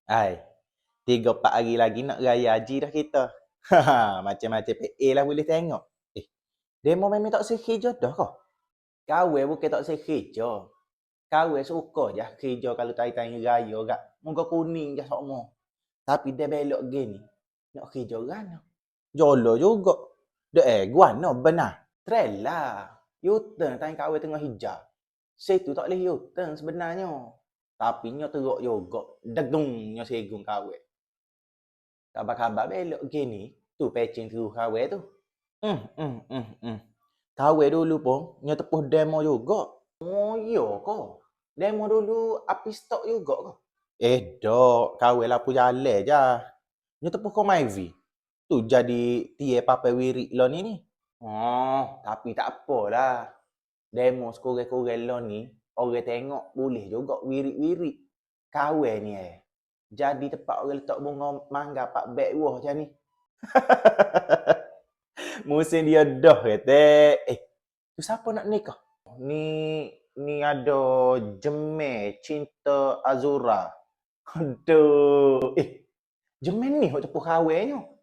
Ai, 3-4 hari lagi nak raya haji dah kita. Haha, macam-macam PA lah boleh tengok. Demo memang tak sihir je dah kau. Kawan bukan tak sihir je. Kawan suka je kerja kalau time-time raya gak. Muka kuning je semua. Tapi dia belok gini. Nak kerja kan? Jolo juga. Dek guan no benar. Trail lah. U-turn time kawan tengah hijau. Situ tak boleh U-turn sebenarnya. Tapi nyo teruk juga. Degungnya segung kawan. Kabar-kabar belok gini. Tu patching terus kawan tu. Kawan dulu pun nyo tepuh demo juga. Oh iya kau. Demo dulu api stok juga kau. Dok. Kawan lah pun jalan je. Nyo tepuh kau Myvi. Tu jadi tie papai wirik lo ni. Oh, tapi tak apalah. Demo sekurang-kurang lo ni, orang tengok boleh juga wirik-wirik. Kawan ni Jadi tempat orang letak bunga mangga pak beg wah macam ni. Musim dia dah kata. Tu siapa nak nikah? Ni ada Jemeh Cinta Azura. Aduh. Jemeh ni hok tepuh kawannya.